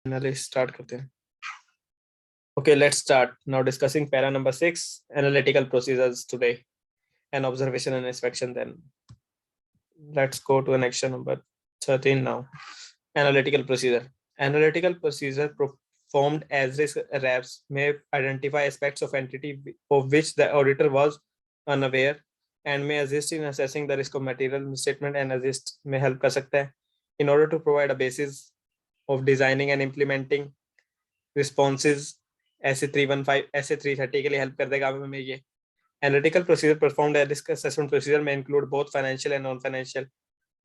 Finally start करते हैं. Okay, let's start now discussing para number 6, analytical procedures today, and observation and inspection. Then let's go to an action number 13 now. Analytical procedure. Analytical procedure performed as risk RAPs may identify aspects of entity of which the auditor was unaware and may assist in assessing the risk of material misstatement and assist may help कर सकता है in order to provide a basis of designing and implementing responses. ऐसे 315 ऐसे 330 के लिए help कर देगा हमें ये. Analytical procedure performed as risk assessment procedure में include both financial and non financial.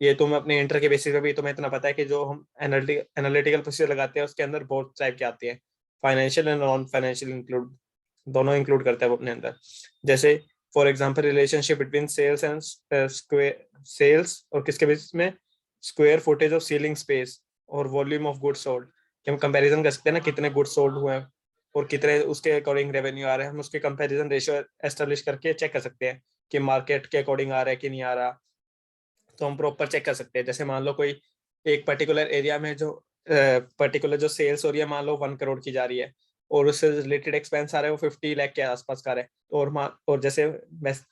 ये तुम अपने इंटर के बेसिस पे भी तुम्हें इतना पता है कि जो हम एनालिटिकल प्रोसीजर लगाते हैं उसके अंदर बहुत टाइप के आती है. Financial and non financial include दोनों इंक्लूड करता है वो अपने अंदर. जैसे for example relationship between sales and square sales और किसके बीच में square footage of ceiling space और वॉल्यूम ऑफ गुड्स सोल्ड. हम कंपैरिजन कर सकते हैं ना कितने गुड्स सोल्ड हुए हैं और कितने उसके अकॉर्डिंग रेवेन्यू आ रहे हैं. हम उसके कंपैरिजन रेशियो एस्टेब्लिश करके चेक कर सकते हैं कि मार्केट के अकॉर्डिंग आ रहा है कि नहीं आ रहा. तो हम प्रॉपर चेक कर सकते हैं. जैसे मान लो कोई एक पर्टिकुलर एरिया में जो पर्टिकुलर जो सेल्स हो रही है मान लो 1 करोड़ की जा रही है और उससे रिलेटेड एक्सपेंस आ रहा है वो 50 लाख के आसपास का है. और जैसे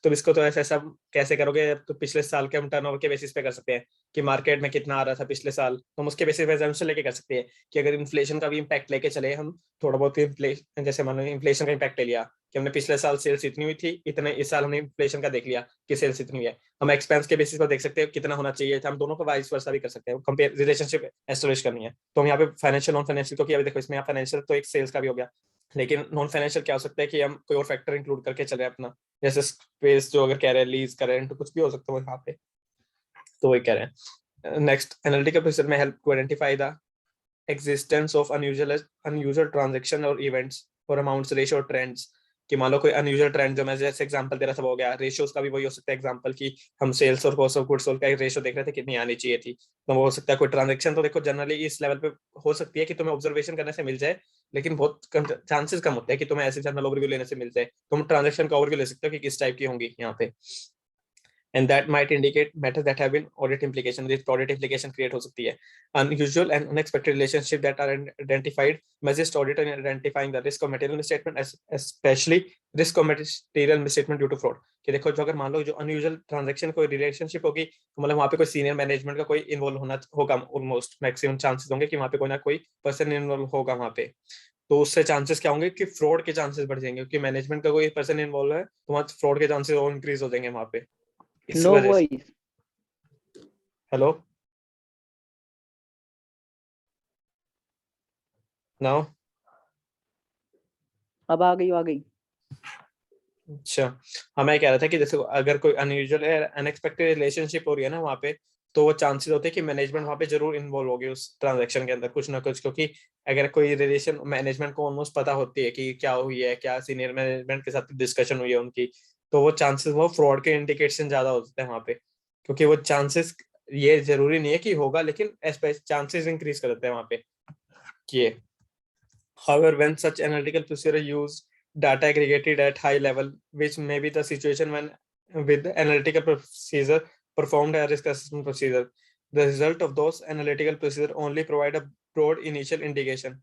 तुम इसको तो ऐसे सब कैसे करोगे तो पिछले साल के हम टर्नओवर के बेसिस पे कर सकते हैं कि मार्केट में कितना आ रहा था पिछले साल. तो हम उसके बेसिस पे एजम्पशन लेके कर सकते हैं कि अगर इन्फ्लेशन का भी इम्पैक्ट लेके चले हम थोड़ा बहुत इन्फ्लेशन जैसे मान लो इन्फ्लेशन का इम्पैक्ट ले लिया कि हमने पिछले साल सेल्स इतनी हुई थी इतने इस साल हमने इन्फ्लेशन का देख लिया कि सेल्स इतनी हुई है. हम एक्सपेंस के बेसिस पर देख सकते हैं कितना होना चाहिए था. हम दोनों को वाइस वर्सा भी कर सकते हैं. कंपेयर रिलेशनशिप एस्टैब्लिश करनी है तो हम यहाँ पे फाइनेंशियल नॉन फाइनेंशियल तो किया देखो इसमें यहाँ फाइनेंशियल तो एक सेल्स का भी हो गया लेकिन नॉन फाइनेंशियल क्या हो सकता है कि हम कोई और फैक्टर इंक्लूड करके चले अपना जैसे स्पेस जो अगर कह रहे हैं लीज करें तो कुछ भी हो सकता है यहाँ पे. तो वही कह रहे हैं. नेक्स्ट एनालिटिकल प्रोसीजर में help to identify the existence of unusual transaction or events or amounts ratio or trends. कि मान लो कोई अनयूजुअल ट्रेंड जो मैं जैसे एग्जांपल दे रहा था वो हो गया. रेशियोज का भी वही हो सकता है एग्जांपल कि हम सेल्स और कॉस्ट ऑफ गुड्स सोल्ड का एक रेशियो देख रहे थे कितनी आनी चाहिए थी. तो वो हो सकता है कोई ट्रांजेक्शन तो देखो जनरली इस लेवल पे हो सकती है कि तुम्हें ऑब्जर्वेशन करने से मिल जाए लेकिन बहुत चांसेस कम होते हैं कि तुम्हें ऐसे जनरल ओवरव्यू लेने से मिल जाए. तुम ट्रांजेक्शन का ओवरव्यू ले सकते हो कि किस टाइप की होंगी यहाँ पे and that might indicate matters that have been audit implication. This audit implication create हो सकती है. Unusual and unexpected relationship that are identified may assist auditor in identifying the risk of material misstatement, especially risk of material misstatement due to fraud. कि देखो जो अगर मान लो जो unusual transaction कोई relationship होगी तो मतलब वहाँ पे कोई senior management का कोई इन्वॉल्व होना होगा. ऑलमोस्ट मैक्सिमम चांसेस होंगे कि वहाँ पे कोई ना कोई पर्सन इन्वॉल्व होगा वहाँ पे. तो उससे चांसेस क्या होंगे कि फ्रॉड के चांसेस बढ़ जाएंगे क्योंकि मैनेजमेंट का कोई पर्सन इन्वॉल्व है तो वहाँ फ्रॉड के चांसेस और इंक्रीज हो जाएंगे वहाँ पे. इस नो वजह से वॉइस. हेलो नाउ अब आ गई. अच्छा हाँ मैं कह रहा था कि जैसे अगर कोई अनयूजुअल अनएक्सपेक्टेड रिलेशनशिप हो रही है ना वहाँ पे तो वो चांसेस होते हैं कि मैनेजमेंट वहाँ पे जरूर इन्वॉल्व होगी उस ट्रांजैक्शन के अंदर कुछ ना कुछ. क्योंकि अगर कोई रिलेशन मैनेजमेंट को ऑलमोस्ट पता होती है कि क्या हुई है क्या सीनियर मैनेजमेंट के साथ डिस्कशन हुई है उनकी तो वो चांसेस वो फ्रॉड के इंडिकेशन ज्यादा होते हैं वहाँ पे. क्योंकि वो चांसेस ये जरूरी नहीं है कि होगा लेकिन चांसेस इंक्रीज कर देते हैं वहाँ पे कि however when such analytical procedure are used data aggregated at high level which may be the situation when with the analytical procedure performed as risk assessment procedure. The result of those analytical procedure only provide a broad initial indication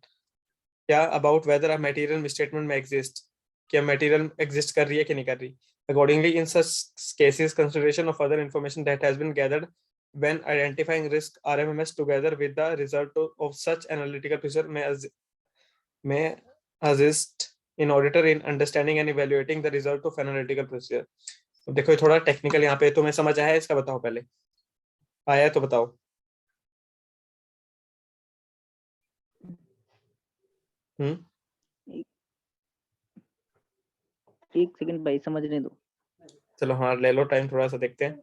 about whether a material misstatement may exist. क्या material exist कर रही है कि नहीं कर रही. Accordingly, in such cases, consideration of other information that has been gathered when identifying risk RMMS together with the result of such analytical procedure may assist in auditor in understanding and evaluating the result of analytical procedure. तो देखो ये थोड़ा technical यहाँ पे तुम्हें समझ आया है इसका बताओ पहले आया है तो बताओ. एक सेकंड भाई समझने दो. चलो हाँ ले लो टाइम थोड़ा सा देखते हैं.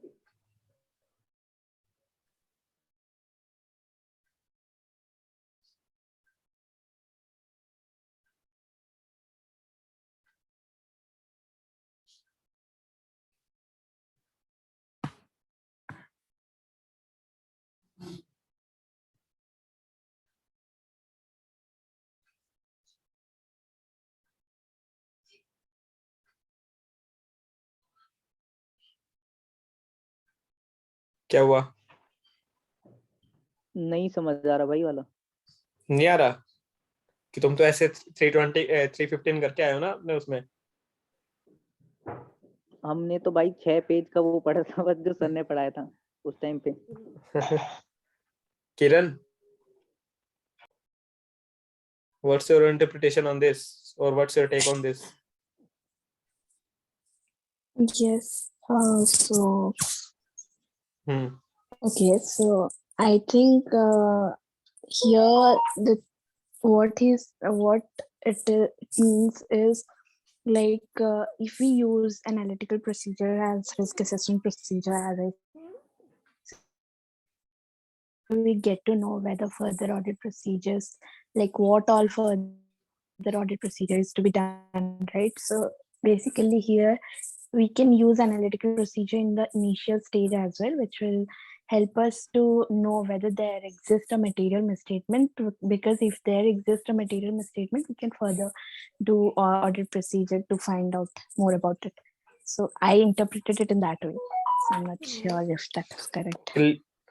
क्या हुआ नहीं समझ आ रहा भाई वाला. नहीं आ रहा. कि तुम तो ऐसे 320 315 करके आए हो ना अपने उसमें। हमने तो भाई 6 पेज का वो पढ़ा था बस, जो सर ने पढ़ाया था उस टाइम पे। किरण, what's your interpretation on this, or what's your take on this? Yes. So Hmm. okay. So I think here what it means is like if we use analytical procedure as risk assessment procedure as we get to know whether further audit procedures, like what all further audit procedures to be done, right? So basically here we can use analytical procedure in the initial stage as well, which will help us to know whether there exists a material misstatement, because if there exists a material misstatement, we can further do audit procedure to find out more about it. So I interpreted it in that way. So I'm not sure if that is correct.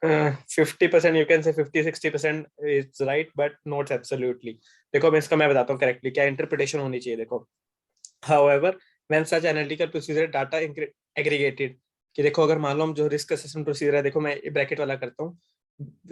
50% you can say, 50-60% is right but not absolutely. देखो मैं इसका मैं बताता हूँ correctly क्या interpretation होनी चाहिए। देखो, however when such analytical procedure data aggregated, कि देखो अगर मान लो हम जो रिस्क असेसमेंट प्रोसीजर है, देखो मैं ब्रैकेट वाला करता हूँ,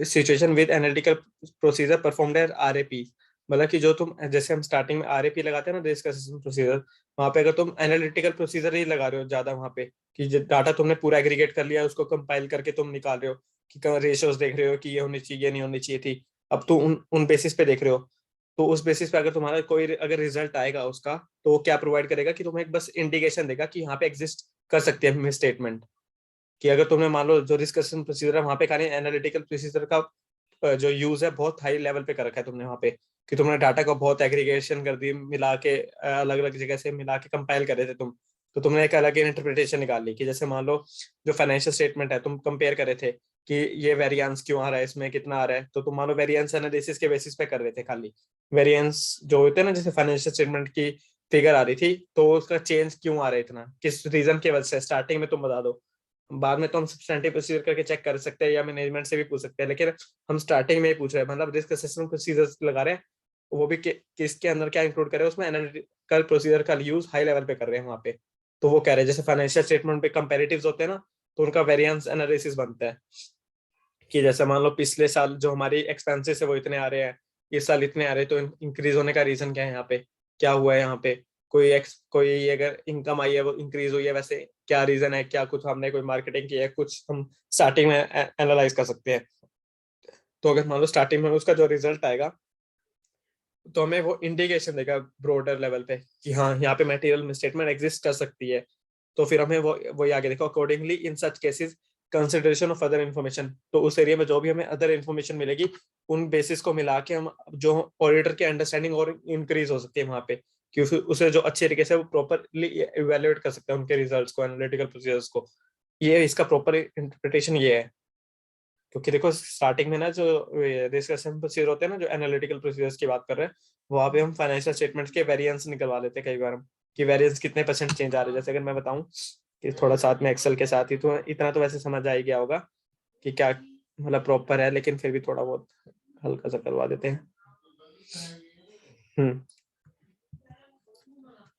situation with analytical procedure performed as RAP, मतलब कि जो तुम जैसे हम स्टार्टिंग में आरएपी लगाते हैं ना रिस्क असेसमेंट प्रोसीजर, वहां पे अगर तुम एनालिटिकल प्रोसीजर ही लगा रहे हो ज्यादा, वहां पे कि डाटा तुमने पूरा एग्रीगेट कर लिया, उसको कंपाइल करके तुम निकाल रहे हो कि रेशियोज देख रहे हो कि ये होनी चाहिए, नहीं होनी चाहिए थी, अब तो उन बेसिस पे देख रहे हो, तो उस बेसिस पे अगर तुम्हारा कोई अगर रिजल्ट आएगा उसका, तो वो क्या प्रोवाइड करेगा कि तुम्हें एक बस इंडिकेशन देगा कि यहाँ पे एग्जिस्ट कर सकती है मिस स्टेटमेंट। कि अगर तुमने मान लो जो रिस्क असेसमेंट प्रोसीजर है वहां पे खाली एनालिटिकल प्रोसीजर का जो यूज है बहुत हाई लेवल पे कर रखा है तुमने वहां पे, कि तुमने डाटा को बहुत एग्रीगेशन कर दी, मिला के अलग अलग जगह से मिला के कंपाइल कर रहे थे तुम, तो तुमने एक अलग इंटरप्रिटेशन निकाल ली कि जैसे मान लो जो फाइनेंशियल स्टेटमेंट है तुम कंपेयर कर रहे थे कि ये वेरिएंस क्यों आ रहा है, इसमें कितना आ रहा है, तो तुम मान लो वेरिएंस एनालिसिस के बेसिस पे कर रहे थे खाली, वेरिएंस जो होते हैं ना, जैसे फाइनेंशियल स्टेटमेंट की फिगर आ रही थी तो उसका चेंज क्यों आ रहा है इतना, किस रीजन की वजह से, स्टार्टिंग में तुम बता दो, बाद में तो हम सब्सटेंटिव प्रोसीजर करके चेक कर सकते हैं या मैनेजमेंट से भी पूछ सकते हैं, लेकिन हम स्टार्टिंग में ही पूछ रहे हैं, मतलब रिस्क असेसमेंट प्रोसीजर्स लगा रहे हैं, वो भी किसके अंदर क्या इंक्लूड कर रहे हैं, उसमें एनालिटिकल प्रोसीजर का यूज हाई लेवल पे कर रहे हैं वहां पे। तो वो कह रहे हैं जैसे फाइनेंशियल स्टेटमेंट पे कंपेरेटिव्स होते हैं ना, तो उनका वेरिएंस एनालिसिस बनता है कि जैसे मान लो पिछले साल जो हमारी एक्सपेंसेस है वो इतने आ रहे हैं, इस साल इतने आ रहे हैं, तो इंक्रीज होने का रीजन क्या है, यहाँ पे क्या हुआ है, यहाँ पे कोई अगर इनकम आई है वो इंक्रीज हुई है, वैसे क्या रीजन है, क्या कुछ हमने कोई मार्केटिंग की है, कुछ हम स्टार्टिंग में एनालाइज कर सकते हैं। तो अगर मान लो स्टार्टिंग में उसका जो रिजल्ट आएगा तो हमें वो इंडिकेशन देगा ब्रॉडर लेवल पे कि हाँ यहाँ पे मटेरियल मिसस्टेटमेंट एग्जिस्ट कर सकती है, तो फिर हमें वो आगे देखो, accordingly in such cases consideration of other information, तो उस एरिया में जो भी हमें अदर इन्फॉर्मेशन मिलेगी उन बेसिस को मिला के हम जो ऑडिटर की अंडरस्टैंडिंग और इंक्रीज हो सकती है वहां पे, कि उसे जो अच्छे तरीके से वो प्रॉपरली इवेल्युएट कर सकते हैं उनके रिजल्ट्स को, एनालिटिकल प्रोसीजर्स को। ये इसका प्रॉपर इंटरप्रिटेशन ये है, क्योंकि देखो स्टार्टिंग में ना जो रिस्क असेसमेंट प्रोसीजर होते हैं ना, जो एनालिटिकल प्रोसीजर्स की बात कर रहे हैं, वहां पे हम फाइनेंशियल स्टेटमेंट्स के वेरिएंस निकलवा लेते हैं कई बार हम, कि वेरिएंस कितने परसेंट चेंज आ रहे हैं। जैसे अगर मैं बताऊं कि थोड़ा साथ में एक्सेल के साथ ही, तो इतना तो वैसे समझ आ ही गया होगा कि क्या मतलब प्रॉपर है, लेकिन फिर भी थोड़ा बहुत हल्का सा करवा देते हैं।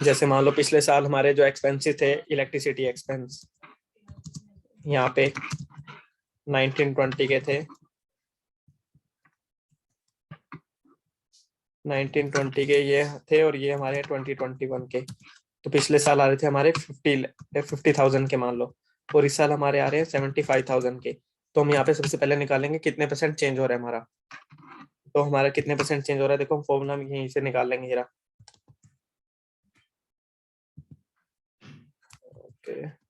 जैसे मान लो पिछले साल हमारे जो एक्सपेंसेस थे, इलेक्ट्रिसिटी एक्सपेंस यहाँ पे 1920 के थे, 1920 के ये थे, और ये हमारे 2021 के, तो पिछले साल आ रहे थे हमारे 50,000 के मान लो, और इस साल हमारे आ रहे हैं 75,000 के। तो हम यहाँ पे सबसे पहले निकालेंगे कितने परसेंट चेंज हो रहा है हमारा, तो हमारा कितने परसेंट चेंज हो रहा है, देखो हम फॉर्मूला यहीं से निकाल लेंगे जरा। Okay,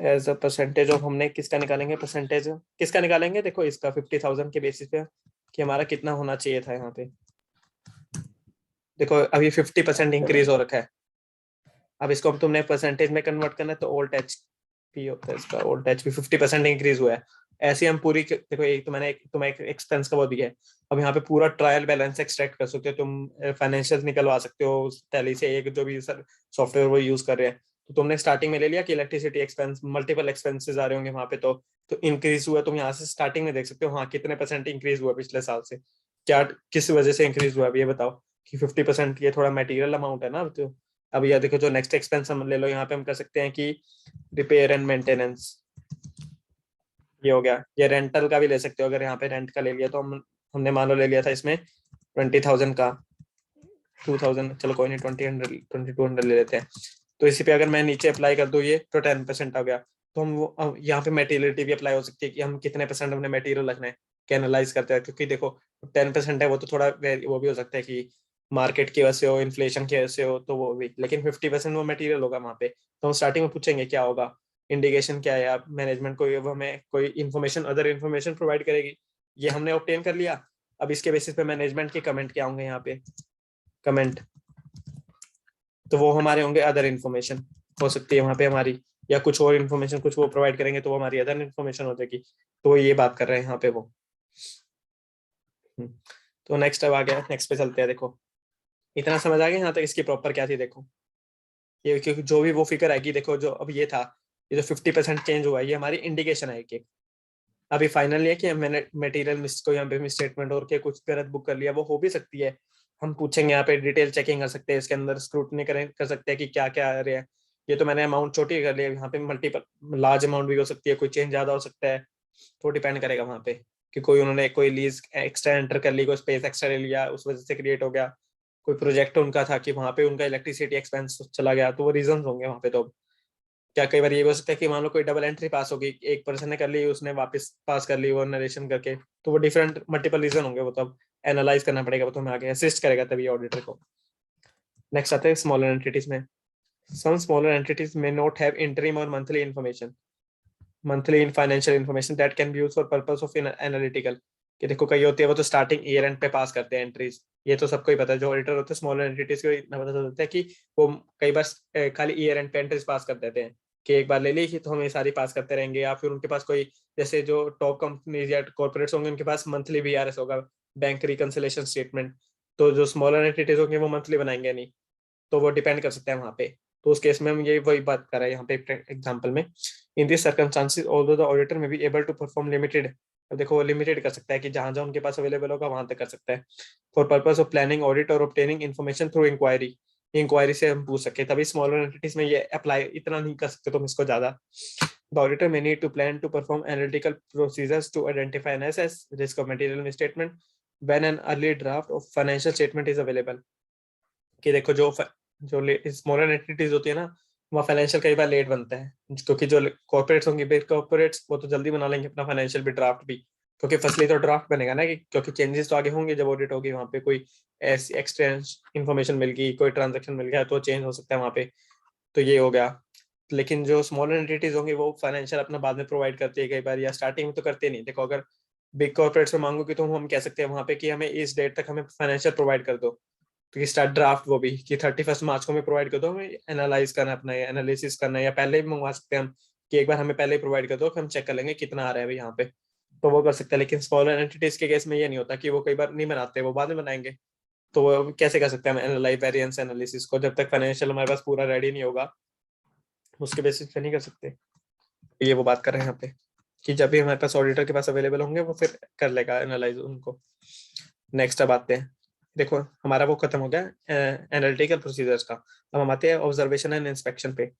as a percentage of, हमने किसका निकालेंगे, परसेंटेज किसका निकालेंगे, देखो इसका 50,000 के बेसिस पे कि हमारा कितना होना चाहिए था यहाँ पे। देखो अभी 50% इंक्रीज हो रखा है, अब इसको हम तुमने परसेंटेज में कन्वर्ट करना है, तो ओल्ड एच पी होता है इसका, ओल्ड एच पी 50% इंक्रीज हुआ है। ऐसे हम पूरी देखो, एक तो मैंने तुम्हें एक एक्सपेंस का वो दिया है, अब यहाँ पे पूरा ट्रायल बैलेंस एक्सट्रैक्ट कर सकते हो तुम, फाइनेंशियल निकलवा सकते हो टैली से, एक जो भी सॉफ्टवेयर वो यूज कर रहे हैं, तो तुमने स्टार्टिंग में ले लिया कि इलेक्ट्रिसिटी एक्सपेंस, मल्टीपल एक्सपेंसेस आ रहे होंगे वहां पे, तो इंक्रीज हुआ। तुम यहाँ से स्टार्टिंग में देख सकते हो हाँ कितने % इंक्रीज हुआ पिछले साल से, क्या किस वजह से इंक्रीज हुआ, अब ये बताओ कि 50%। ये थोड़ा मटेरियल अमाउंट है ना। तो अब ये देखो जो नेक्स्ट एक्सपेंस हम ले लो, यहाँ पे हम कर सकते हैं कि रिपेयर एंड मेंटेनेंस, ये हो गया। ये रेंटल का भी ले सकते हो, अगर यहाँ पे रेंट का ले लिया तो हमने मान लो ले लिया था इसमें 20,000 का, 2,000 चलो कोई नहीं, 2,200 ले लेते हैं। तो इसी पे अगर मैं नीचे अप्लाई कर दूँ ये, तो 10% आ गया। तो हम वो अब यहाँ पे मेटीरियलिटी भी अप्लाई हो सकती है कि हम कितने % हमने मटेरियल रखना है, क्या एनालाइज करते हैं। क्योंकि देखो 10% है वो तो थोड़ा वो भी हो सकता है कि मार्केट की वजह से हो, इन्फ्लेशन की वजह से हो, तो वो भी। लेकिन 50% वो मटेरियल होगा वहाँ पे। तो हम स्टार्टिंग में पूछेंगे क्या होगा, इंडिकेशन क्या है, आप मैनेजमेंट को हमें कोई इन्फॉर्मेशन, अदर इन्फॉर्मेशन प्रोवाइड करेगी, ये हमने ऑब्टेन कर लिया। अब इसके बेसिस पे मैनेजमेंट के कमेंट क्या होंगे यहाँ पे, कमेंट, तो वो हमारे होंगे अदर इन्फॉर्मेशन हो सकती है वहाँ पे हमारी, या कुछ और इन्फॉर्मेशन कुछ वो प्रोवाइड करेंगे तो वो हमारी अदर इन्फॉर्मेशन हो जाएगी। तो ये बात कर रहे हैं यहाँ पे वो। तो नेक्स्ट अब आ गया, नेक्स्ट पे चलते हैं। देखो इतना समझ आ गया यहाँ तक, इसकी प्रॉपर क्या थी देखो। ये क्योंकि जो भी वो फिगर आएगी, देखो जो अब ये था, ये जो 50% चेंज हुआ, ये हमारी इंडिकेशन है कि अभी फाइनल है कि मैंने मटेरियल मिस को यहाँ पे मिस स्टेटमेंट और के कुछ गलत बुक कर लिया, वो हो भी सकती है। हम पूछेंगे यहाँ पे, डिटेल चेकिंग कर सकते हैं, इसके अंदर स्क्रूटनी कर सकते हैं कि क्या क्या आ रहा है। ये तो मैंने अमाउंट छोटी कर लिया, यहाँ पे मल्टीपल लार्ज अमाउंट भी हो सकती है, कोई चेंज ज्यादा हो सकता है, तो डिपेंड करेगा वहाँ पे कि कोई उन्होंने कोई लीज एक्स्ट्रा एंटर कर ली, कोई स्पेस एक्स्ट्रा ले लिया, उस वजह से क्रिएट हो गया। कोई प्रोजेक्ट उनका था कि वहाँ पे उनका इलेक्ट्रिसिटी एक्सपेंस चला गया, तो वो रीजन होंगे वहाँ पे। तो क्या कई बार ये हो सकता है कि मान लो कोई डबल एंट्री पास होगी, एक पर्सन ने कर ली, उसने वापस पास कर ली वो नरेशन करके, तो वो डिफरेंट मल्टीपल रीजन होंगे, वो तो अब एनालाइज करना पड़ेगा, वो तो हमें आगे असिस्ट करेगा तभी ऑडिटर को। नेक्स्ट आते हैं स्मॉलर एंटिटीज में। Some smaller entities may not have interim और monthly information, monthly in financial information that can be used for purpose of analytical. कि देखो कई होती है वो तो स्टार्टिंग ईयर एंड पे पास करते हैं एंट्रीज, ये तो सबको ही पता है। जो ऑडिटर होते हैं स्मॉलर एंटिटीज को इतना पता चलता है कि वो कई बार खाली ईयर एंड पे एंट्रीज पास कर देते हैं कि एक बार ले ली तो हमें सारी पास करते रहेंगे। या फिर उनके पास कोई, जैसे जो टॉप कंपनीज या कॉर्पोरेट्स होंगे उनके पास मंथली बीआरएस होगा, बैंक रिकंसिलेशन स्टेटमेंट। तो जो स्मॉलर एंटिटीज होंगे वो मंथली बनाएंगे नहीं, तो वो डिपेंड कर सकते हैं वहाँ पे। तो उस केस में हम ये वही बात कर रहे हैं यहाँ पे एग्जांपल में। In this circumstances although the auditor may be able to perform limited, अब देखो वो लिमिटेड कर सकता है कि जहां जहां उनके पास अवेलेबल होगा वहां तक कर सकता है। For purpose of planning audit और obtaining information through inquiry, inquiry से हम पूछ सकते हैं। तभी स्मॉलर एंटिटीज में ये अप्लाई इतना नहीं कर सकते तुम इसको ज्यादा। The auditor may need to plan to perform analytical procedures to identify and assess risk of material misstatement when an early draft of financial statement is available। कि देखो जो स्मॉलर एंटिटीज होती है ना, वहाँ फाइनेंशियल कई बार लेट बनता है, क्योंकि जो कॉर्पोरेट्स होंगे, बिग कॉर्पोरेट्स, वो तो जल्दी बना लेंगे अपना फाइनेंशियल भी, ड्राफ्ट भी। क्योंकि फसली तो ड्राफ्ट बनेगा ना, क्योंकि चेंजेस तो आगे होंगे जब ऑडिट होगी, वहाँ पे कोई ऐसी एक्स्ट्रा इन्फॉर्मेशन मिल गई, कोई ट्रांजेक्शन मिल गया तो चेंज हो सकता है वहाँ पे। तो ये हो गया। लेकिन जो स्मॉलर एंटिटीज होंगे वो फाइनेंशियल अपना बाद में प्रोवाइड करती है कई बार, या स्टार्टिंग में तो करते नहीं। देखो अगर बिग कॉर्पोरेट्स में मांगोगे तो हम कह सकते हैं वहाँ पे कि हमें इस डेट तक हमें फाइनेंशियल प्रोवाइड कर दो, तो स्टार्ट ड्राफ्ट वो भी कि 31 मार्च को हमें प्रोवाइड कर दो, हमें एनालाइज करना अपना, एनालिसिस करना है, या पहले भी मंगवा सकते हैं हम कि एक बार हमें पहले ही प्रोवाइड कर दो कि हम चेक कर लेंगे कितना आ रहा है भाई यहाँ पे, तो वो कर सकते हैं। लेकिन स्मॉलर एंटिटीज के केस में ये नहीं होता कि वो कई बार नहीं बनाते, वो बाद में बनाएंगे। तो वो कैसे कर सकते हैं हम एनालाइज वेरिएंस एनालिसिस को, जब तक फाइनेंशियल हमारे पास पूरा रेडी नहीं होगा उसके बेसिस पे नहीं कर सकते। ये वो बात कर रहे हैं यहाँ पे कि जब भी हमारे पास ऑडिटर के पास अवेलेबल होंगे वो फिर कर लेगा एनालाइज उनको। नेक्स्ट अब आते हैं, देखो हमारा वो खत्म हो गया एनालिटिकल प्रोसीजर्स का। अब हम आते हैं ऑब्जर्वेशन एंड इंस्पेक्शन पे।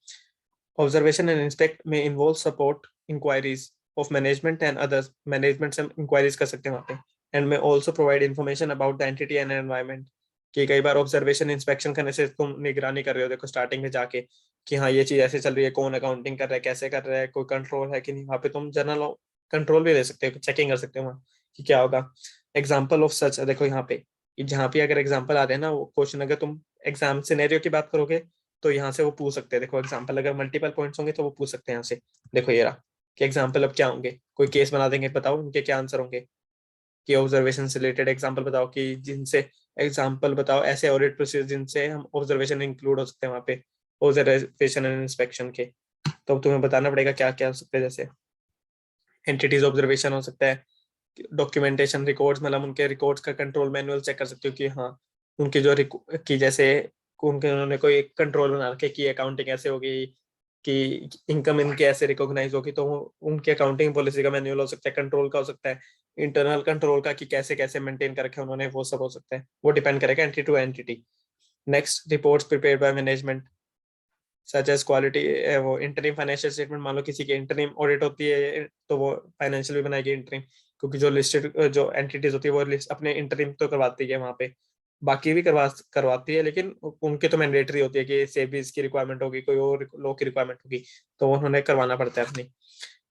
ऑब्जर्वेशन एंड इंस्पेक्ट में involve support inquiries of management and others, management से इंक्वायरीज कर सकते हैं वहाँ पे। एंड में also provide information about the entity and environment, कि कई बार ऑब्जर्वेशन इंस्पेक्शन करने से तुम निगरानी कर रहे हो, देखो स्टार्टिंग में जाके कि हाँ ये चीज ऐसे चल रही है, कौन अकाउंटिंग कर रहा है, कैसे कर रहा है, कोई कंट्रोल है कि नहीं, वहाँ पे तुम जनरल कंट्रोल भी ले सकते हो, चेकिंग कर सकते हो वहाँ कि क्या होगा। एग्जाम्पल ऑफ सच, देखो यहाँ पे जहाँ पे अगर एग्जाम्पल आ रहे हैं ना, वो क्वेश्चन अगर तुम एग्जाम सिनेरियो की बात करोगे तो यहाँ से वो पूछ सकते हैं। देखो एग्जाम्पल अगर मल्टीपल पॉइंट्स होंगे तो वो पूछ सकते हैं यहाँ से। देखो ये रहा कि एग्जाम्पल अब क्या होंगे, कोई केस बना देंगे, बताओ उनके क्या आंसर होंगे कि ऑब्जर्वेशन से रिलेटेड एग्जाम्पल बताओ, कि जिनसे एग्जाम्पल बताओ ऐसे ऑडिट प्रोसीजर जिनसे हम ऑब्जर्वेशन इंक्लूड हो सकते हैं वहाँ पे ऑब्जर्वेशन एंड इंस्पेक्शन के। तो तुम्हें बताना पड़ेगा क्या क्या हो सकते हैं। जैसे एंटिटीज ऑब्जर्वेशन हो सकता है, डॉक्यूमेंटेशन रिकॉर्ड्स, मतलब उनके रिकॉर्ड्स का कंट्रोल मैनुअल चेक कर सकते हो कि हाँ उनके जो कि जैसे उनके उन्होंने कोई कंट्रोल बना रखे कि अकाउंटिंग ऐसे होगी कि इनकम इनके ऐसे रिकॉग्नाइज होगी, तो उनके अकाउंटिंग पॉलिसी का मैनुअल हो सकता है, कंट्रोल का हो सकता है, इंटरनल कंट्रोल का कि कैसे कैसे मेंटेन कर रखे उन्होंने, वो सब हो सकता है। वो डिपेंड करेगा entity to entity. Next, reports prepared by management such as quality, वो इंटरिम फाइनेंशियल स्टेटमेंट, मान लो किसी की इंटरिम ऑडिट होती है तो वो फाइनेंशियल भी बनाएगी इंटरिम, क्योंकि जो लिस्टेड जो एंटिटीज होती है वो अपने इंटरिम तो करवाती है वहाँ पे, बाकी भी करवाती है, लेकिन उनके तो मैंडेटरी होती है कि सेबीज की रिक्वायरमेंट होगी, कोई और लॉ की रिक्वायरमेंट होगी, तो उन्होंने करवाना पड़ता है अपनी।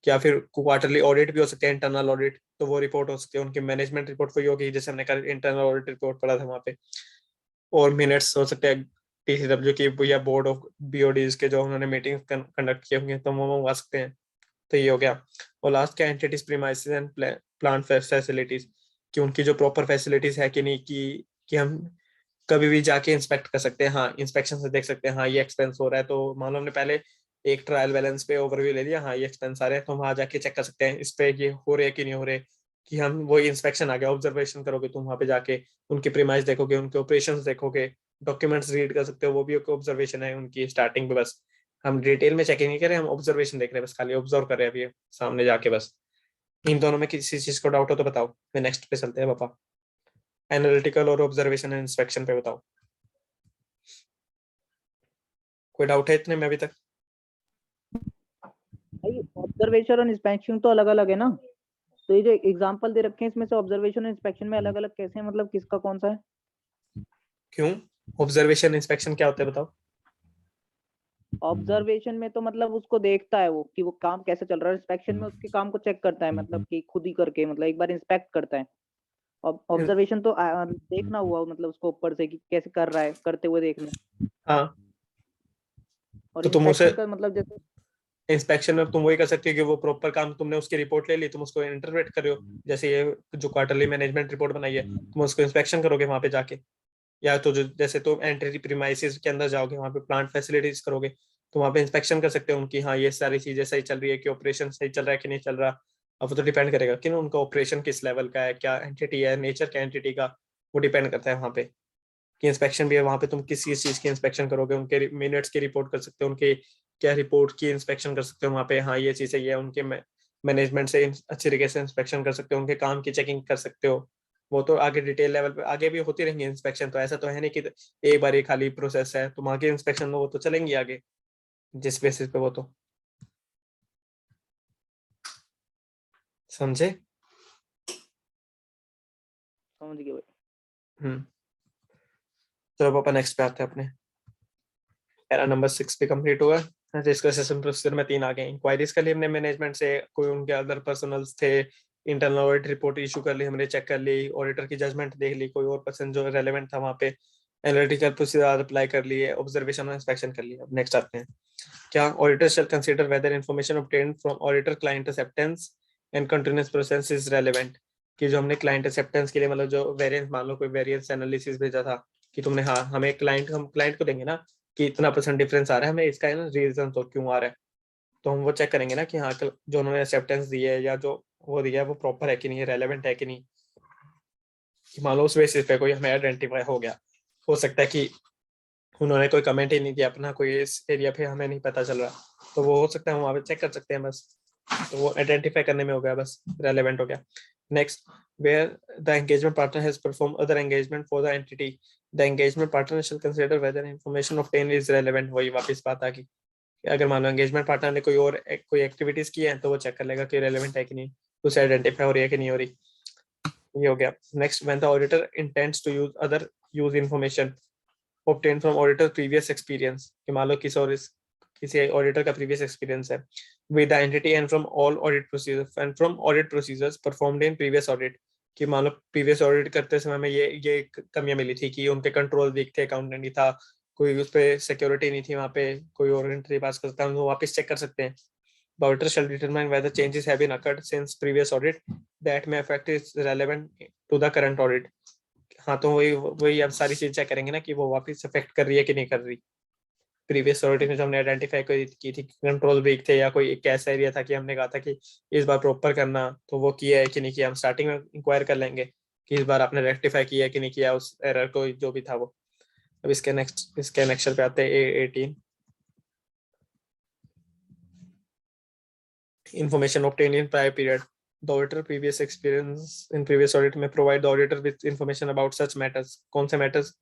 या फिर क्वार्टरली ऑडिट भी हो सकते हैं, इंटरनल ऑडिट, तो वो रिपोर्ट हो सकती है उनकी मैनेजमेंट रिपोर्ट कोई होगी, जैसे हमने कल इंटरनल ऑडिट रिपोर्ट पढ़ा था वहाँ पे। और मिनट्स हो सकते हैं टीसीडब्ल्यू की या बोर्ड ऑफ बीओडीज के जो उन्होंने मीटिंग कंडक्ट किए होंगे, तो वो मंगवा सकते हैं। तो ये हो गया। और लास्ट क्या, entities premises and plant facilities, कि उनकी जो प्रॉपर फैसिलिटीज है कि नहीं, कि हम कभी भी जाके इंस्पेक्ट कर सकते हैं, हाँ इंस्पेक्शन से देख सकते हैं, हाँ ये एक्सपेंस हो रहा है, तो मान लो हमने पहले एक ट्रायल बैलेंस पे ओवरव्यू ले लिया, हाँ ये एक्सपेंस आ रहे हैं, तो हम वहां जाके चेक कर सकते हैं इस पे ये हो रहे हैं कि नहीं हो रहे, कि हम वो इंस्पेक्शन आ गया, ऑब्जर्वेशन करोगे तुम वहां पे जाके, उनके प्रीमाइस देखोगे, उनके ऑपरेशंस देखोगे, डॉक्यूमेंट्स रीड कर सकते हो, वो भी एक ऑब्जर्वेशन है उनकी स्टार्टिंग पे। बस हम डिटेल में चेकिंग नहीं कर रहे, हम ऑब्जर्वेशन देख रहे हैं, बस खाली ऑब्जर्व कर रहे हैं अभी सामने जाके बस। इन दोनों में किसी चीज को डाउट हो तो बताओ, फिर नेक्स्ट पे चलते हैं पापा। एनालिटिकल और ऑब्जर्वेशन एंड इंस्पेक्शन पे बताओ, कोई डाउट है इतने में अभी तक? भाई ऑब्जर्वेशन और इंस्पेक्शन तो अलग अलग है ना, तो ये जो एग्जांपल दे रखे हैं इसमें से ऑब्जर्वेशन और इंस्पेक्शन में अलग अलग कैसे हैं, मतलब किसका कौन सा है? क्यों, ऑब्जर्वेशन इंस्पेक्शन क्या होता है बताओ? ऑब्जर्वेशन में तो मतलब उसको देखता है वो कि वो काम कैसे चल रहा है, इंस्पेक्शन में उसके काम को चेक करता है, मतलब कि खुद ही करके, मतलब एक बार इंस्पेक्ट करता है। ऑब्जर्वेशन तो देखना हुआ, मतलब उसको ऊपर से कि कैसे कर रहा है, करते हुए देखना। हाँ, और तो तुम उसे इंस्पेक्शन का मतलब जैसे इंस्पेक्शन में तुम वही कर सकते हो कि वो प्रॉपर काम, तुमने उसकी रिपोर्ट ले ली, तुम उसको इंटरप्रेट कर रहे हो, जैसे ये जो क्वार्टरली मैनेजमेंट रिपोर्ट बनाई है, तुम उसको इंस्पेक्शन करोगे वहां पे जाके, या तो जो जैसे तुम एंट्री प्रीमाइसिस के अंदर जाओगे वहां पे प्लांट फैसिलिटीज करोगे, तो वहां पे इंस्पेक्शन कर सकते हो उनकी, हाँ ये सारी चीजें सही चल रही है, कि ऑपरेशन सही चल रहा है कि नहीं चल रहा। अब वो तो डिपेंड करेगा कि ना उनका ऑपरेशन किस लेवल का है, क्या एंटिटी है, नेचर क्या एंटिटी का, वो डिपेंड करता है वहाँ पे। कि इंस्पेक्शन भी है वहाँ पे, तुम किस चीज की इंस्पेक्शन करोगे, उनके मिनट्स की रिपोर्ट कर सकते हो, उनके क्या रिपोर्ट की इंस्पेक्शन कर सकते हो वहाँ पे, हाँ ये चीज़ है, ये उनके मैनेजमेंट से अच्छी तरीके से इंस्पेक्शन कर सकते हो, उनके काम की चेकिंग कर सकते हो। वो तो आगे डिटेल लेवल पे आगे भी होती रहेंगी इंस्पेक्शन, तो ऐसा तो है नहीं कि एक बार ये खाली प्रोसेस है, तुम आगे इंस्पेक्शन वो तो चलेंगी आगे जिस बेसिस पे, वो तो समझे। समझ गए भाई। चलो पापा नेक्स्ट पे आते हैं अपने। पैरा नंबर 6 पे कंप्लीट हुआ। डिस्कशन प्रोसीजर में 3 आ गए। इंक्वायरीज कर ली हमने मैनेजमेंट से, कोई उनके अदर पर्सनल्स थे, इंटरनल ऑडिट रिपोर्ट इशू कर ली हमने, चेक कर ली, ऑडिटर की जजमेंट देख ली, कोई और पर्सन जो रेलेवेंट था वहाँ पे, एनालिटिकल प्रोसीजर अप्लाई कर लिए, ऑब्जर्वेशन और इंस्पेक्शन कर लिया। अब नेक्स्ट आते हैं क्या, auditor shall consider whether information obtained from auditor client acceptance and continuous process is relevant. कि जो हमने क्लाइंट एक्सेप्टेंस के लिए, मतलब जो वेरिएंस, मान लो कोई वेरिएंस एनालिसिस भेजा था कि तुमने, हाँ हमें हम क्लाइंट को देंगे ना कि इतना % डिफरेंस आ रहा है, हमें इसका है ना रीजन तो क्यों आ रहा है, तो हम वो चेक करेंगे ना कि हाँ जो उन्होंने एक्सेप्टेंस दी है या जो वो दिया है वो प्रॉपर है कि नहीं, रेलेवेंट है कि नहीं। कि मान लो उस बेसिस पे कोई हमें आइडेंटिफाई हो गया, हो सकता है कि उन्होंने कोई कमेंट ही नहीं दिया अपना, कोई इस एरिया पे हमें नहीं पता चल रहा, तो वो हो सकता है हम वहाँ पे चेक कर सकते हैं बस, तो वो आइडेंटिफाई करने में हो गया बस, रेलेवेंट हो गया। Next, where the engagement partner has perform other engagement for the entity, the engagement partner shall consider whether information obtain is relevant. वही वापस बात आ गई, अगर मान लो एंगेजमेंट पार्टनर ने कोई एक्टिविटीज की है तो वो चेक कर लेगा कि रेलेवेंट है कि नहीं, उसे आइडेंटिफाई हो रही है कि नहीं हो रही। ये हो गया। Next, when the auditor intends to use information obtained from auditor previous experience, कि मान लो किसी ऑडिटर का प्रीवियस एक्सपीरियंस है, with the entity and from all audit procedures performed in previous audit, कि मान लो प्रीवियस ऑडिट करते समय में ये कमियां मिली थी कि उनके कंट्रोल वीक थे, अकाउंटेंट नहीं था, कोई उस पर सिक्योरिटी नहीं थी, वहाँ पे कोई और एंट्री पास कर सकता है, वो वापस चेक कर सकते हैं। The auditor shall determine whether changes have been occurred since previous audit that may affect is relevant to the current audit। हाँ, तो वही वही अब सारी चीज चेक करेंगे ना कि वो वापस अफेक्ट कर रही है कि नहीं कर रही। प्रीवियस ऑडिट में जो हमने आइडेंटिफाई की थी कंट्रोल वीक थे, या कोई एक ऐसा एरिया था कि हमने कहा था कि इस बार प्रॉपर करना, तो वो किया है कि नहीं किया, हम स्टार्टिंग में इंक्वायर कर लेंगे कि इस बार आपने रेक्टिफाई किया है कि नहीं किया उस एरर को, जो भी था वो। अब इसके नेक्स्ट पे आते हैं A18 information obtained in prior period. The auditor previous experience in previous audit may provide the auditor with information about such matters. कौन से matters?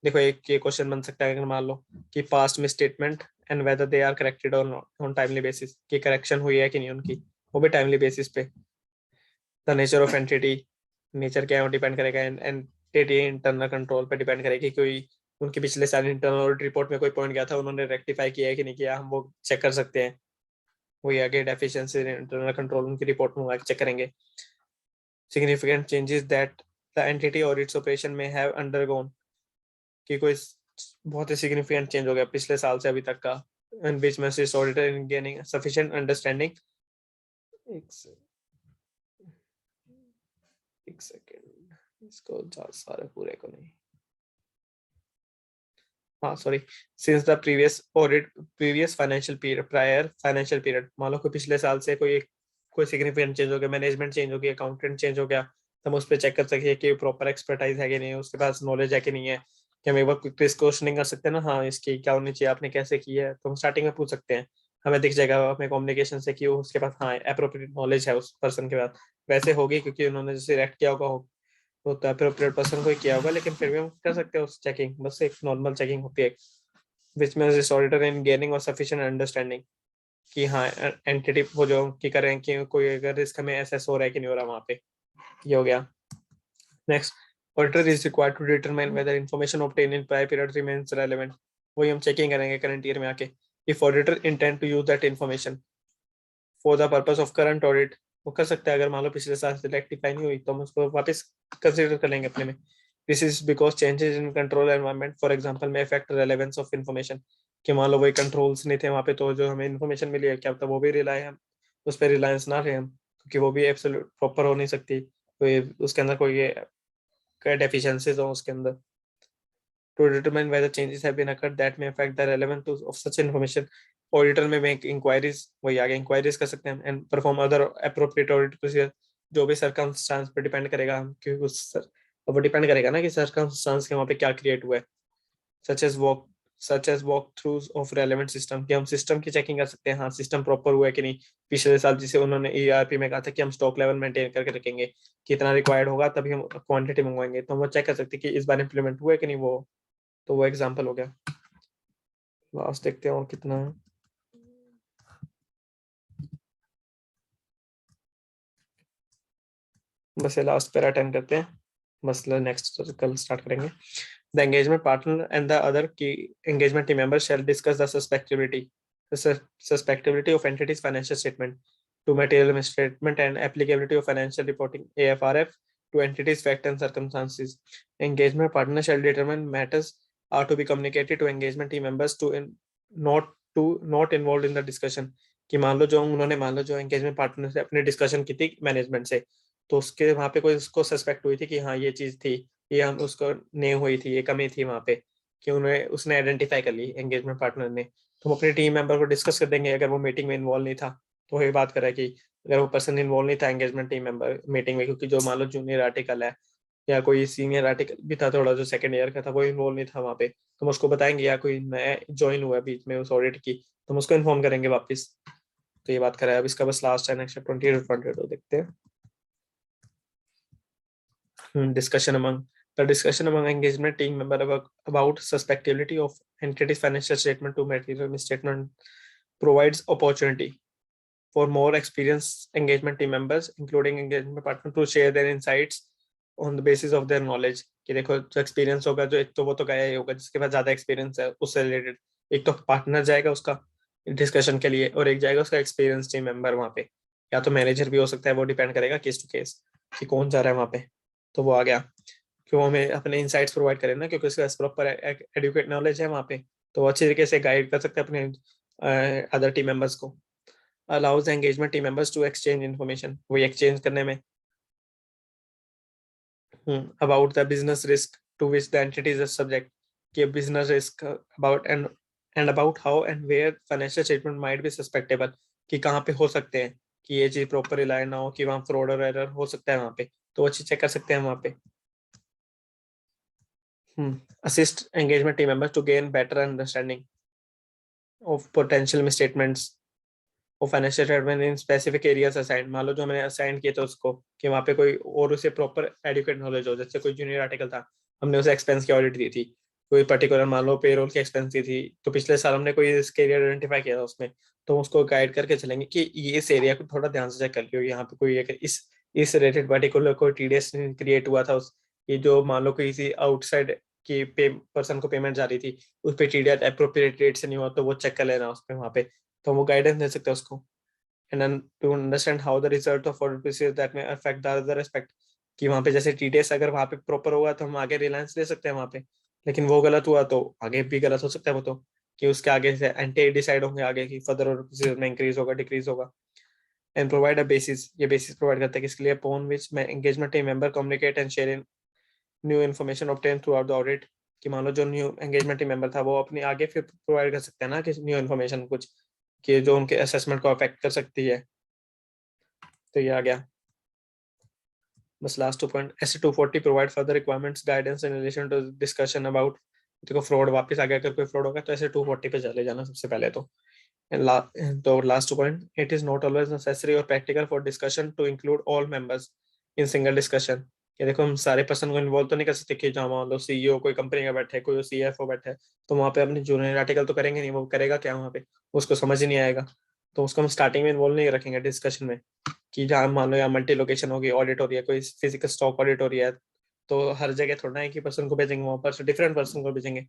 देखो एक ये क्वेश्चन बन सकता है अगर मान लो कि पास्ट में statement and whether they are corrected और नॉट ऑन टाइमली बेसिस, कि करेक्शन हुई है कि नहीं उनकी, वो भी टाइमली बेसिस पे. The nature of entity, nature क्या है वो डिपेंड करेगा. एंटिटी इंटरनल कंट्रोल पे डिपेंड करेगी. कोई उनके पिछले साल इंटरनल ऑडिट रिपोर्ट में कोई पॉइंट गया था, उन्होंने रेक्टिफाई किया है कि नहीं किया, हम वो चेक कर सकते हैं. वही आगे डेफिशिएंसी इंटरनल कंट्रोल उनकी रिपोर्ट में चेक करेंगे. Significant changes that the entity और इट्स ऑपरेशन में हैव अंडरगोन, कि कोई बहुत ही सिग्निफिकेंट चेंज हो गया पिछले साल से अभी तक का. एंड विच में assist auditor in gaining sufficient understanding. एक सेकंड, इसको सारे पूरे को नहीं, हाँ sorry. Since the previous financial period, prior financial period, मान लो कोई पिछले साल से कोई सिग्निफिकेंट चेंज हो गया, मैनेजमेंट चेंज हो गया, अकाउंटेंट चेंज हो गया, तो हम उस पर चेक कर सकते हैं कि प्रॉपर एक्सपर्टाइज है कि नहीं, उसके पास नॉलेज है कि नहीं है. कि हम एक बार क्विक क्वेश्चनिंग कर सकते हैं ना, हाँ इसकी क्या होनी चाहिए, आपने कैसे की है, तो हम स्टार्टिंग में पूछ सकते हैं. हमें दिख जाएगा अपने कम्युनिकेशन से कि उसके पास हाँ अप्रोप्रिएट नॉलेज है उस पर्सन के पास. वैसे होगी क्योंकि उन्होंने जैसे रिएक्ट किया होगा वो तो अप्रोप्रिएट पर्सन को ही किया होगा, लेकिन फिर भी हम कर सकते हैं उस चेकिंग. बस एक नॉर्मल चेकिंग होती है which means this auditor in gaining or sufficient understanding कि हाँ एंटिटी वो जो की करें कि कोई अगर रिस्क हमें एसेस हो रहा है कि नहीं हो रहा वहाँ पे. ये हो गया. Next, auditor is required to determine whether information obtained in prior period remains relevant. वही हम चेकिंग करेंगे करंट ईयर में आके. if auditor intend to use that information for the purpose of current audit, वो कर सकता है. अगर मान लो पिछले साल से रेक्टिफाई नहीं हुई तो हम उसको वापस कंसीडर कर लेंगे अपने में. This is because changes in control environment, for example, may affect relevance of information. कि मान लो वही कंट्रोल्स नहीं थे वहाँ पे, तो जो हमें इन्फॉर्मेशन मिली है क्या पता वो भी रिलाय हम उस पर रिलायंस ना रहे हम, क्योंकि वो भी एब्सोल्यूट प्रॉपर हो नहीं सकती, कोई उसके अंदर कोई डेफिशिएंसीज हो उसके अंदर. To determine whether changes have been occurred that may affect the relevance of such information, auditor में make inquiries, वही आगे inquiries कर सकते हैं. and perform other appropriate audit procedure, जो भी circumstance पे डिपेंड करेगा हम, क्योंकि उस वो डिपेंड करेगा ना कि circumstance के वहाँ पे क्या क्रिएट हुआ है. such as walk throughs of relevant system, कि हम सिस्टम की चेकिंग कर सकते हैं, हाँ सिस्टम प्रॉपर हुआ है कि नहीं. पिछले साल जिसे उन्होंने ERP में कहा था कि हम स्टॉक लेवल मेंटेन करके रखेंगे, कितना रिक्वायर्ड होगा तभी हम क्वांटिटी मंगवाएंगे, तो हम वो चेक कर सकते हैं कि इस बार इंप्लीमेंट हुआ है कि नहीं वो. तो वो एग्जांपल हो गया. लास्ट देखते हैं और कितना है. बस ये लास्ट पैरा अटेंड करते हैं, बस नेक्स्ट कल स्टार्ट करेंगे. The engagement partner and the other key engagement team members shall discuss the suspectability of entity's financial statement to material misstatement and applicability of financial reporting AFRF to entity's fact and circumstances. Engagement partner shall determine matters are to be communicated to engagement team members not involved in the discussion. कि मान लो जो engagement partner से अपनी discussion की थी management से, तो उसके वहाँ पे कोई उसको सस्पेक्ट हुई थी कि हाँ ये चीज थी, ये हम उसको नहीं हुई थी, ये कमी थी वहाँ पे, कि उसने आइडेंटिफाई कर ली एंगेजमेंट पार्टनर ने, तो हम अपने टीम मेंबर को डिस्कस कर देंगे. अगर वो मीटिंग में इन्वॉल्व नहीं था तो वही बात करें कि अगर वो पर्सन इन्वॉल्व नहीं था एंगेजमेंट टीम मेंबर मीटिंग में, क्योंकि जो मान लो जूनियर आर्टिकल है या कोई सीनियर आर्टिकल भी था थोड़ा जो सेकंड ईयर का था, वो इन्वॉल्व नहीं था वहाँ पे, तो हम उसको बताएंगे. या कोई नया ज्वाइन हुआ बीच में उस ऑडिट की, तो हम उसको इन्फॉर्म करेंगे वापस. तो ये बात करें. अब इसका बस लास्ट है नेक्स्ट 20 देखते हैं. Discussion among engagement team member about suspectability of entity's financial statement to material misstatement provides opportunity for more experienced engagement team members, including engagement partner, to share their insights on the basis of their knowledge. कि देखो जो experience होगा, जो एक तो वो तो गया ही होगा जिसके पास ज्यादा एक्सपीरियंस है उससे रिलेटेड, एक तो पार्टनर जाएगा उसका डिस्कशन के लिए और एक जाएगा उसका एक्सपीरियंस टीम मेंबर वहाँ पे, या तो मैनेजर भी हो सकता है, वो डिपेंड करेगा केस टू केस कि कौन जा रहा है वहाँ पे. तो वो आ गया कि वो हमें अपने इंसाइट्स प्रोवाइड करें ना, क्योंकि उसके पास प्रॉपर एडुकेट नॉलेज है वहाँ पे, तो वो अच्छी तरीके से गाइड कर सकते हैं अपने अदर टीम मेंबर्स को. Allows engagement team members to exchange information, वही एक्सचेंज करने में about the business risk to which the entity is a subject, कि business risk about and about how and where financial statement might be suspectable, कि कहाँ पे हो सकते हैं कि ये चीज प्रॉपर रिलाय ना हो, कि वहाँ फ्रॉड और एरर हो सकता है वहाँ पे, तो अच्छी चेक कर सकते हैं वहाँ पे. assist engagement team members to gain better understanding of potential misstatements of financial statement in specific areas assigned. मान लो जो मैंने असाइन किए थे उसको कि वहाँ पे कोई और उसे प्रॉपर एडुकेट नॉलेज हो, जैसे कोई जूनियर आर्टिकल था, हमने उसे एक्सपेंस की ऑडिट दी थी, कोई पर्टिकुलर मान लो पेरोल की एक्सपेंस दी थी, तो पिछले साल हमने कोई इसके एरिया आइडेंटिफाई किया था उसमें, तो उसको गाइड करके चलेंगे कि ये इस एरिया को थोड़ा ध्यान से चेक कर लियो, यहाँ पे कोई एक इस रिलेटेड पर्टिकुलर कोई टीडीएस क्रिएट हुआ था उस, ये जो मान लो किसी आउटसाइड की पर्सन को पेमेंट जा रही थी, उस पर टीडीएस अप्रोप्रिएट रेट से नहीं हुआ, तो वो चेक कर लेना उस पर वहाँ पे, तो वो गाइडेंस दे सकते हैं उसको. And then to understand how the result of audit procedure that may affect the other aspect, कि वहाँ पे जैसे TDS अगर वहाँ पे प्रॉपर होगा तो हम आगे रिलायंस ले सकते हैं वहाँ पे, लेकिन वो गलत हुआ तो आगे भी गलत हो सकता है वो, तो कि उसके आगे से एंटी डिसाइड होंगे आगे की फर्दर ऑडिट प्रोसीजर में इंक्रीज होगा डिक्रीज होगा. एंड प्रोवाइड अ बेसिस, ये बेसिस प्रोवाइड करता है किसके लिए, अपॉन विच मैं engagement team member communicate and share in new information obtain through out the audit, कि मान लो जो न्यू एंगेजमेंट टीम मेंबर था वो अपने आगे फिर प्रोवाइड कर सकते हैं ना कि न्यू इन्फॉर्मेशन कुछ कि जो उनके असेसमेंट को अफेक्ट कर सकती है. तो ये आ गया बस लास्ट 2 पॉइंट. ऐसे 240 provide further requirements guidance in relation to discussion about, देखो फ्रॉड वापस आ गया, अगर कोई फ्रॉड होगा तो ऐसे 240 पे चले जाना सबसे पहले तो. तो last point, it is not always necessary और practical for discussion to include all members in single discussion. ये देखो हम सारे पर्सन को इन्वॉल्व तो नहीं कर सकते कि जहाँ मान लो सीईओ कोई कंपनी का बैठे, कोई सीएफओ बैठे, तो वहाँ पे अपने जूनियर आर्टिकल तो करेंगे नहीं, वो करेगा क्या वहाँ पे, उसको समझ ही नहीं आएगा, तो उसको हम स्टार्टिंग में इन्वॉल्व नहीं रखेंगे डिस्कशन में, कि जहाँ मान लो या मल्टी लोकेशन होगी, ऑडिट हो रही है, कोई फिजिकल स्टॉक ऑडिट हो रही है, तो हर जगह थोड़ा एक ही पर्सन को भेजेंगे, वहाँ पर डिफरेंट पर्सन को भेजेंगे.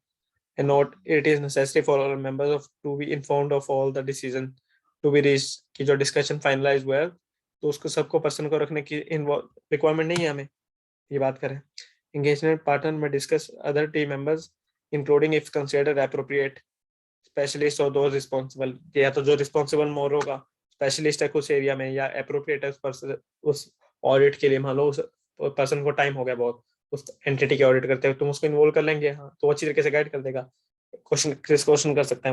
And not it is necessary for all members of to be informed of all the decision to be reached, कि जो डिस्कशन फाइनलाइज हुआ है तो उसको सबको पर्सन को रखने की रिक्वायरमेंट नहीं है हमें. ये बात करें एंगेजमेंट पार्टनर में discuss other team members including if considered appropriate specialist और दोज रिस्पॉन्सिबल, या तो जो रिस्पॉन्सिबल मोर होगा स्पेशलिस्ट है कुछ एरिया में, या एप्रोप्रिएट है उस ऑडिट के लिए, मान लो उस पर्सन को टाइम हो गया बहुत उस एंटिटी के ऑडिट करते हुए, तुम उसको इन्वॉल्व कर लेंगे, हाँ तो अच्छी तरीके से गाइड कर देगा, क्वेश्चन कर सकते हैं.